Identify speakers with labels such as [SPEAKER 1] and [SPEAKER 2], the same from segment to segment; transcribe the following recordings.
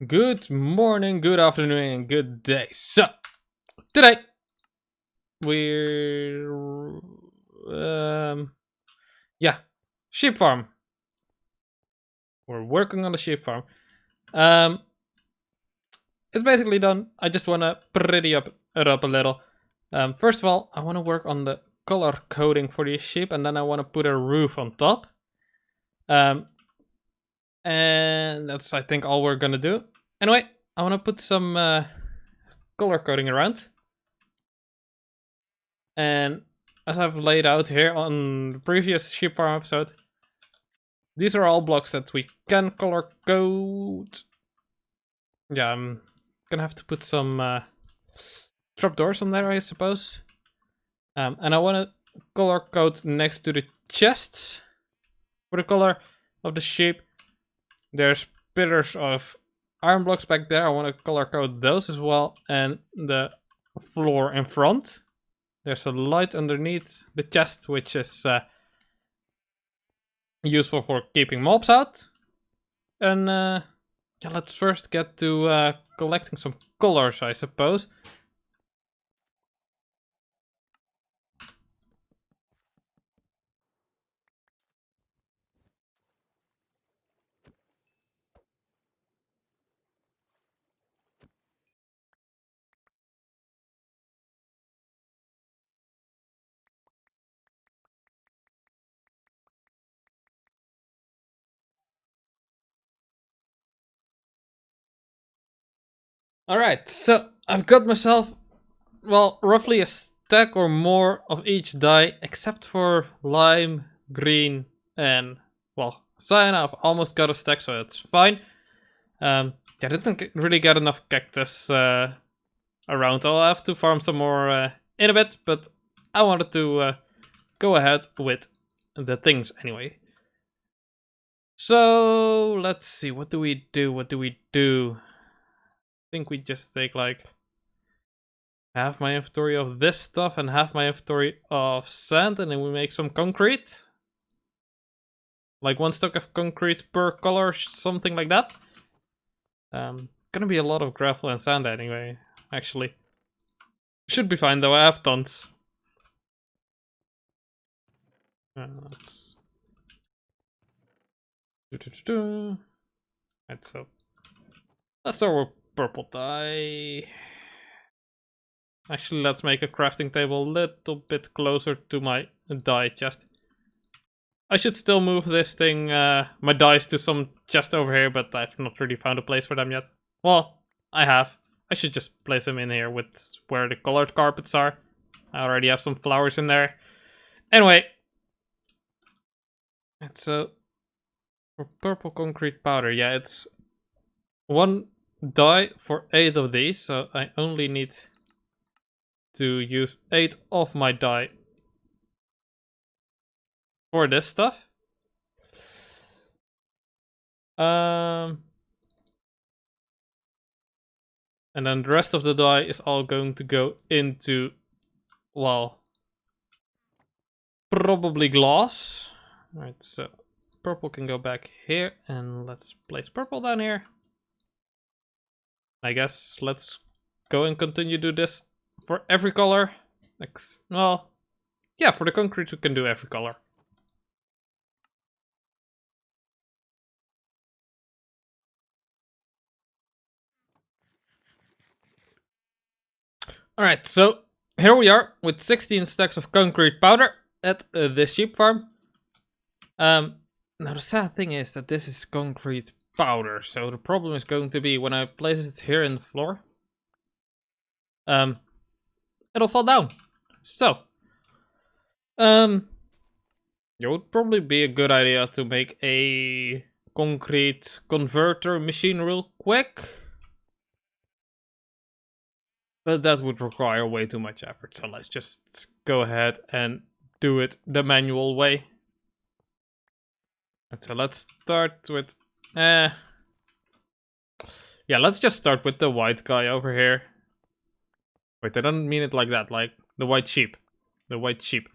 [SPEAKER 1] Good morning, good afternoon, and good day. So, today we're yeah, sheep farm. We're working on the sheep farm. Um, it's basically done. I just wanna pretty it up a little. First of all, I wanna work on the color coding for these sheep, and then I wanna put a roof on top. And that's I think all we're gonna do. Anyway, I wanna put some color coding around. And as I've laid out here on the previous sheep farm episode, these are all blocks that we can color code. Yeah, I'm gonna have to put some trapdoors on there, I suppose. And I want to color code next to the chests for the color of the sheep. There's pillars of iron blocks back there. I want to color code those as well, and the floor in front. There's a light underneath the chest, which is useful for keeping mobs out. And yeah, let's first get to collecting some colors, I suppose. Alright, so I've got myself, well, roughly a stack or more of each dye, except for lime, green, and, well, cyan. I've almost got a stack, so it's fine. Yeah, I didn't really get enough cactus around. I'll have to farm some more in a bit, but I wanted to go ahead with the things anyway. So, let's see, what do we do? I think we just take like half my inventory of this stuff and half my inventory of sand, and then we make some concrete. Like 1 stack of concrete per color, something like that. Gonna be a lot of gravel and sand anyway, actually. Should be fine though, I have tons. Let's... Right, so... let's start with purple dye. Actually, let's make a crafting table a little bit closer to my dye chest. I should still move this thing, my dyes to some chest over here, but I've not really found a place for them yet. Well, I have. I should just place them in here with where the colored carpets are. I already have some flowers in there. Anyway. It's for purple concrete powder. Yeah, it's 1 dye for 8 of these, so I only need to use 8 of my dye for this stuff. And then the rest of the dye is all going to go into, well, probably glass. Right, so purple can go back here, and let's place purple down here. I guess let's go and continue to do this for every color. Well, yeah, for the concrete we can do every color. Alright, so here we are with 16 stacks of concrete powder at this sheep farm. Now the sad thing is that this is concrete powder, so the problem is going to be when I place it here in the floor, it'll fall down. So, it would probably be a good idea to make a concrete converter machine real quick. But that would require way too much effort, so let's just go ahead and do it the manual way. And so let's start with... yeah, let's just start with the white guy over here. Wait, I don't mean it like that, like the white sheep. The white sheep.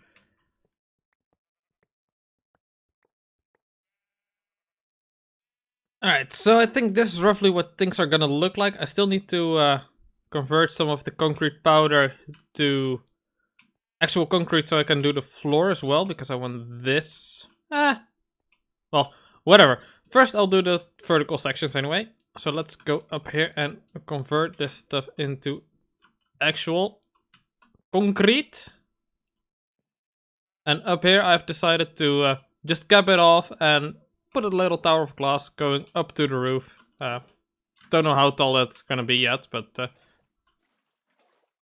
[SPEAKER 1] Alright, so I think this is roughly what things are gonna look like. I still need to convert some of the concrete powder to actual concrete so I can do the floor as well, because I want this. Well, whatever. First I'll do the vertical sections anyway. So let's go up here and convert this stuff into actual concrete. And up here I've decided to just cap it off and put a little tower of glass going up to the roof. Don't know how tall that's gonna be yet, but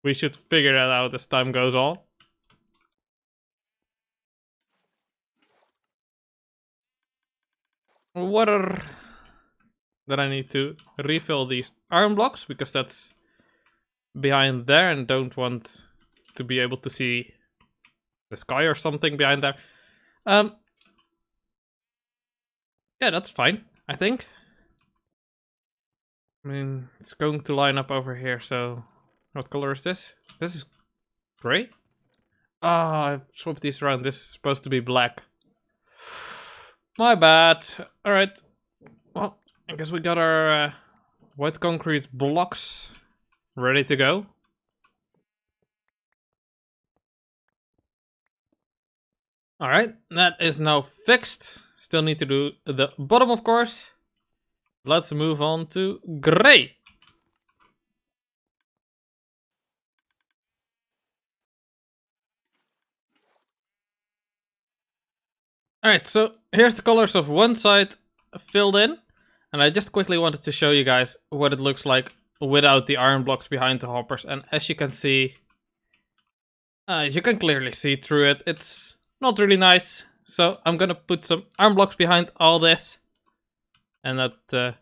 [SPEAKER 1] we should figure that out as time goes on. Water. Then I need to refill these iron blocks because that's behind there and don't want to be able to see the sky or something behind there. Yeah, that's fine, I think. I mean, it's going to line up over here, so... What color is this? This is gray? Ah, I swapped these around. This is supposed to be black. My bad. Alright. Well, I guess we got our white concrete blocks ready to go. Alright, that is now fixed. Still need to do the bottom, of course. Let's move on to gray. Alright, so here's the colors of one side filled in. And I just quickly wanted to show you guys what it looks like without the iron blocks behind the hoppers. And as you can see, you can clearly see through it. It's not really nice. So I'm gonna put some iron blocks behind all this. And that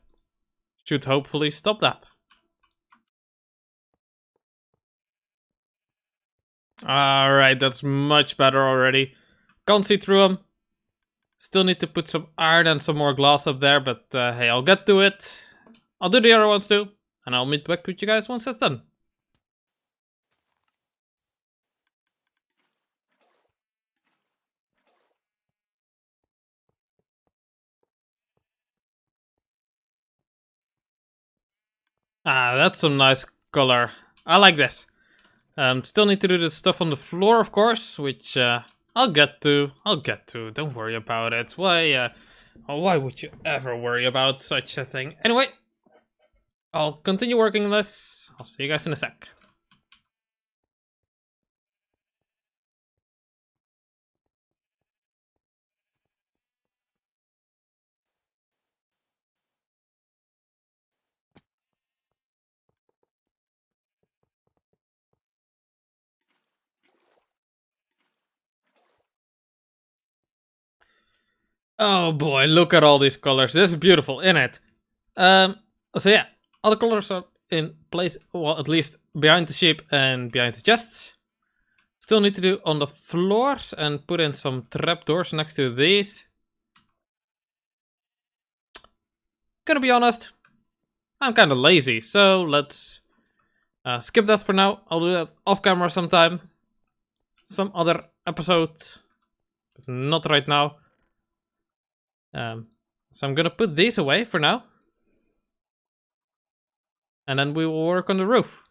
[SPEAKER 1] should hopefully stop that. Alright, that's much better already. Can't see through them. Still need to put some iron and some more glass up there, but hey, I'll get to it. I'll do the other ones too, and I'll meet back with you guys once that's done. Ah, that's some nice color. I like this. Still need to do the stuff on the floor, of course, which I'll get to. Don't worry about it. Why would you ever worry about such a thing? Anyway, I'll continue working on this. I'll see you guys in a sec. Oh boy, look at all these colors. This is beautiful, isn't it? So yeah, all the colors are in place, well, at least behind the sheep and behind the chests. Still need to do on the floors and put in some trapdoors next to these. Gonna be honest, I'm kind of lazy, so let's skip that for now. I'll do that off camera sometime. Some other episode, but not right now. So I'm gonna put these away for now. And then we will work on the roof.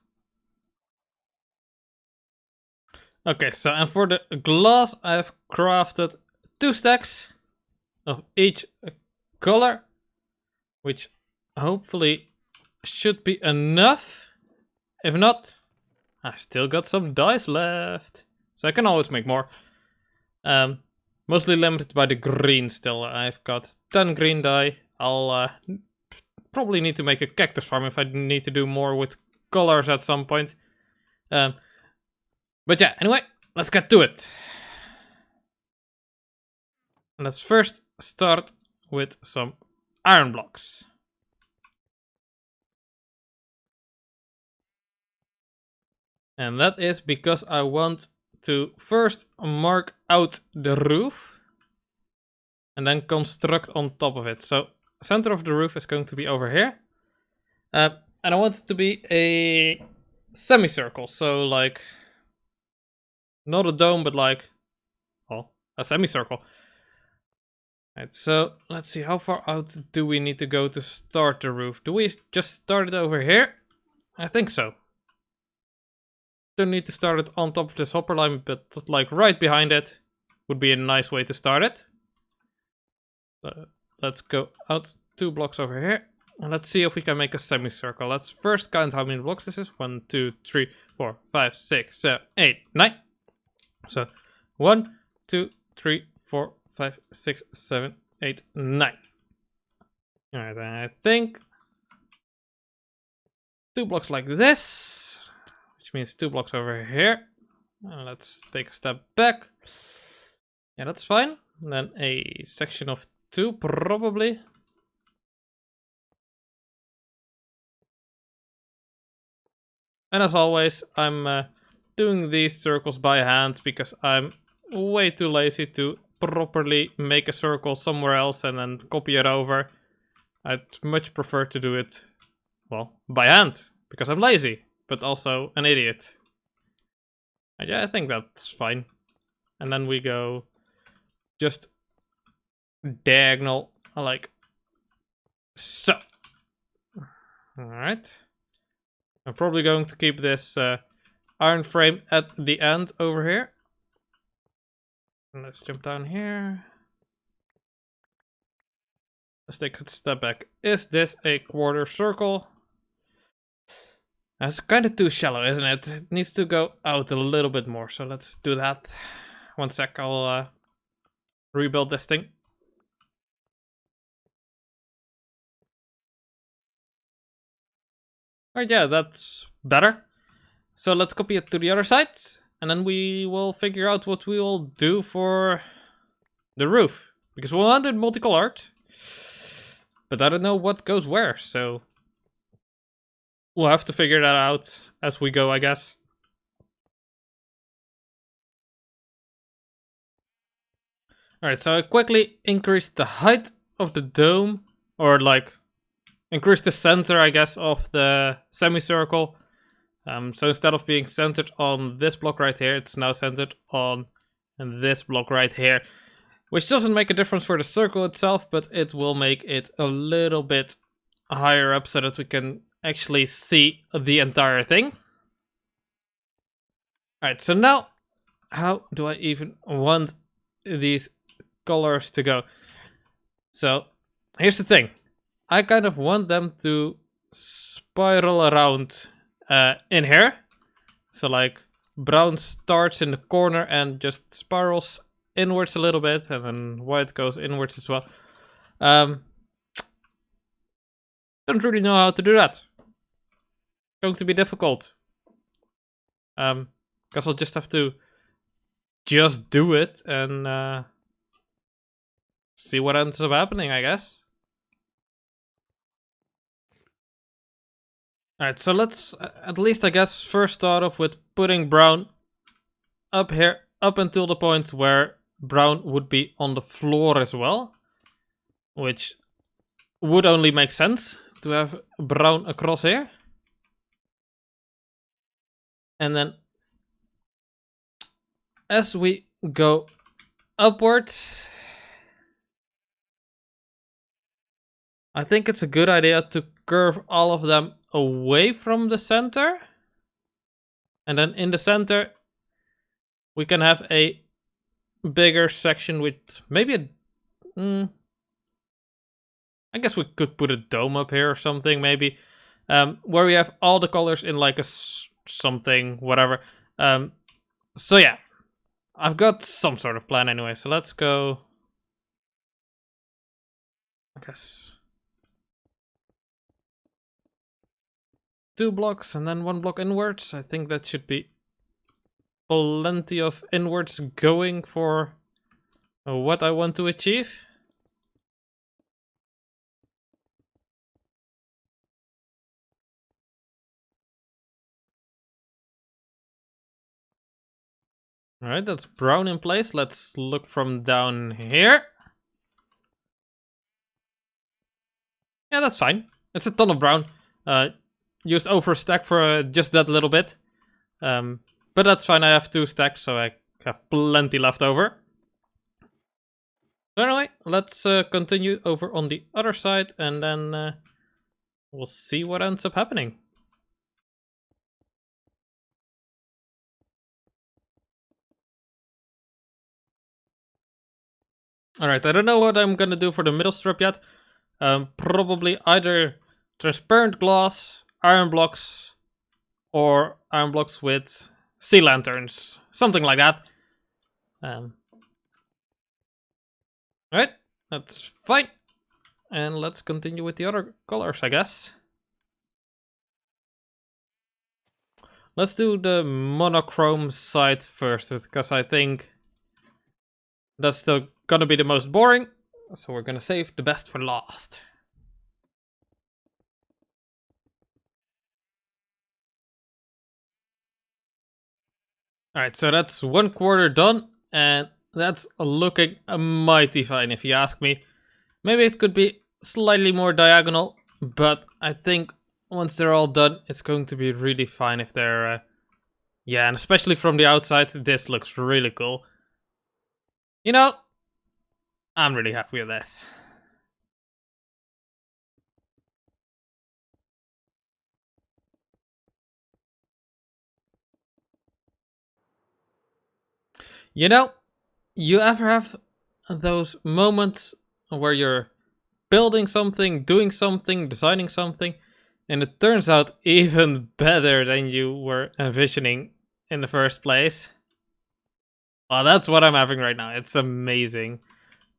[SPEAKER 1] Okay, so and for the glass, I've crafted 2 stacks of each color, which hopefully should be enough. If not, I still got some dice left, so I can always make more. Mostly limited by the green still. I've got 10 green dye. I'll probably need to make a cactus farm if I need to do more with colors at some point. But yeah, anyway, let's get to it. Let's first start with some iron blocks. And that is because I want to first mark out the roof and then construct on top of it. So center of the roof is going to be over here. And I want it to be a semicircle. So like, not a dome, but like, well, a semicircle. Right, so let's see, how far out do we need to go to start the roof? Do we just start it over here? I think so. Don't need to start it on top of this hopper line, but like right behind it would be a nice way to start it. Let's go out 2 blocks over here. And let's see if we can make a semicircle. Let's first count how many blocks this is. 1, 2, 3, 4, 5, 6, 7, 8, 9. So 1, 2, 3, 4, 5, 6, 7, 8, 9. Alright, I think 2 blocks like this, which means 2 blocks over here. And let's take a step back. Yeah, that's fine. And then a section of 2 probably. And as always, I'm doing these circles by hand because I'm way too lazy to properly make a circle somewhere else and then copy it over. I'd much prefer to do it, well, by hand, because I'm lazy, but also an idiot. And yeah, I think that's fine. And then we go just diagonal, like so. Alright. I'm probably going to keep this iron frame at the end over here. And let's jump down here. Let's take a step back. Is this a quarter circle? That's kind of too shallow, isn't it? It needs to go out a little bit more. So let's do that. 1 sec, I'll rebuild this thing. Alright, yeah, that's better. So let's copy it to the other side. And then we will figure out what we will do for the roof. Because we wanted multicolored. But I don't know what goes where, so we'll have to figure that out as we go, I guess. Alright, so I quickly increased the height of the dome. Or like, increase the center, I guess, of the semicircle. So instead of being centered on this block right here, it's now centered on this block right here. Which doesn't make a difference for the circle itself, but it will make it a little bit higher up so that we can actually see the entire thing. Alright, so now, how do I even want these colors to go? So, here's the thing. I kind of want them to spiral around in here. So like, brown starts in the corner and just spirals inwards a little bit, and then white goes inwards as well. Don't really know how to do that. Going to be difficult. Because I'll just have to just do it and see what ends up happening, I guess. Alright, so let's at least, I guess, first start off with putting brown up here, up until the point where brown would be on the floor as well. Which would only make sense to have brown across here. And then as we go upward, I think it's a good idea to curve all of them away from the center. And then in the center, we can have a bigger section with maybe a... I guess we could put a dome up here or something, maybe. Where we have all the colors in like a something, whatever. So yeah, I've got some sort of plan anyway. So let's go... I guess... 2 blocks and then 1 block inwards. I think that should be plenty of inwards going for what I want to achieve. Alright, that's brown in place. Let's look from down here. Yeah, that's fine. It's a ton of brown. Used over a stack for just that little bit. But that's fine, I have 2 stacks, so I have plenty left over. So anyway, let's continue over on the other side, and then we'll see what ends up happening. Alright, I don't know what I'm gonna do for the middle strip yet. Probably either transparent glass, iron blocks, or iron blocks with sea lanterns. Something like that. Alright, that's fine. And let's continue with the other colors, I guess. Let's do the monochrome side first, because I think that's still gonna be the most boring. So we're gonna save the best for last. Alright, so that's 1/4 done, and that's looking mighty fine if you ask me. Maybe it could be slightly more diagonal, but I think once they're all done, it's going to be really fine if they're... yeah, and especially from the outside, this looks really cool. You know, I'm really happy with this. You know, you ever have those moments where you're building something, doing something, designing something, and it turns out even better than you were envisioning in the first place? Well, that's what I'm having right now. It's amazing.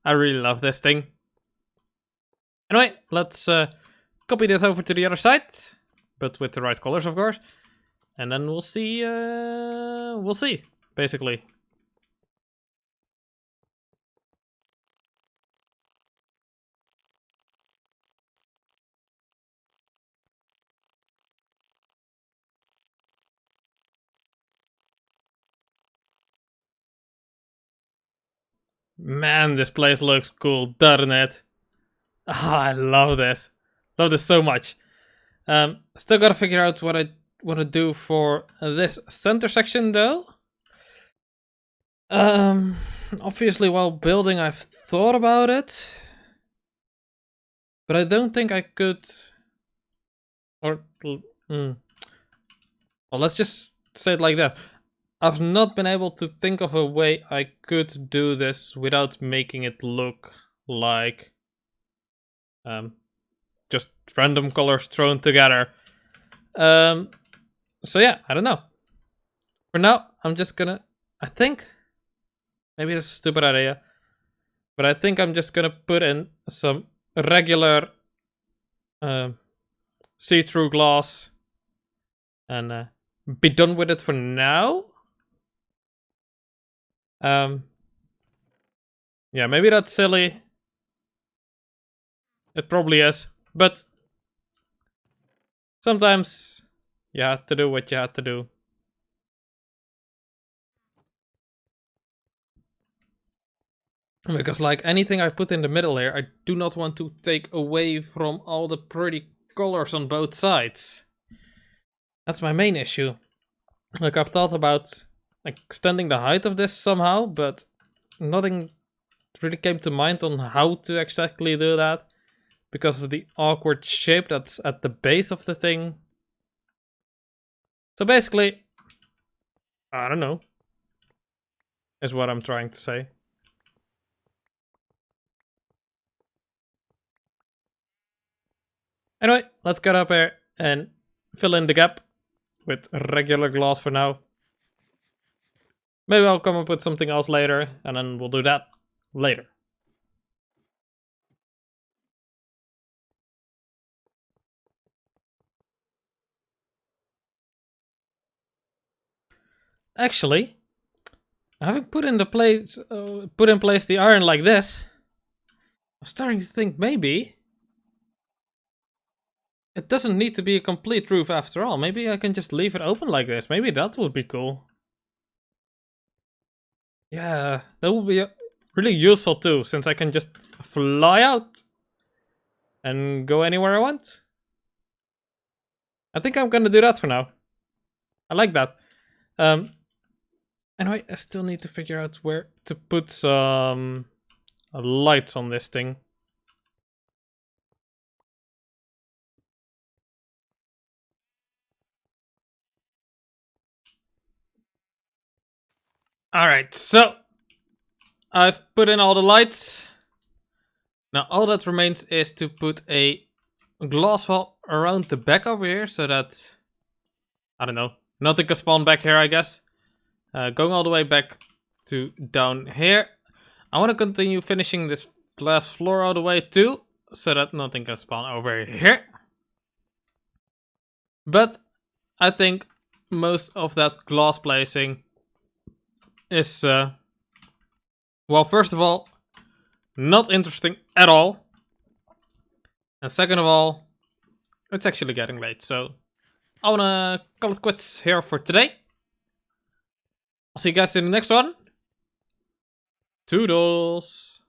[SPEAKER 1] I really love this thing. Anyway, let's copy this over to the other side, but with the right colors, of course. And then we'll see, basically. Man, this place looks cool, doesn't it? Oh, I love this. Love this so much. Still gotta figure out what I want to do for this center section, though. Obviously, while building, I've thought about it, but I don't think I could. Or, well, let's just say it like that. I've not been able to think of a way I could do this without making it look like just random colors thrown together. So yeah, I don't know. For now, I'm just gonna, I think, maybe it's a stupid idea, but I think I'm just gonna put in some regular see-through glass and be done with it for now. Yeah, maybe that's silly. It probably is, but sometimes you have to do what you have to do. Because like anything I put in the middle here, I do not want to take away from all the pretty colors on both sides. That's my main issue. Like I've thought about extending the height of this somehow, but nothing really came to mind on how to exactly do that. Because of the awkward shape that's at the base of the thing. So basically, I don't know, is what I'm trying to say. Anyway, let's get up here and fill in the gap with regular glass for now. Maybe I'll come up with something else later, and then we'll do that later. Actually, having put in place the iron like this, I'm starting to think maybe it doesn't need to be a complete roof after all. Maybe I can just leave it open like this. Maybe that would be cool. Yeah, that would be really useful too, since I can just fly out and go anywhere I want. I think I'm gonna do that for now. I like that. Anyway, I still need to figure out where to put some lights on this thing. Alright, so I've put in all the lights. Now all that remains is to put a glass wall around the back over here so that, I don't know, nothing can spawn back here, I guess. Going all the way back to down here. I want to continue finishing this glass floor all the way too, so that nothing can spawn over here. But I think most of that glass placing is, well, first of all, not interesting at all. And second of all, it's actually getting late, so I wanna call it quits here for today. I'll see you guys in the next one. Toodles!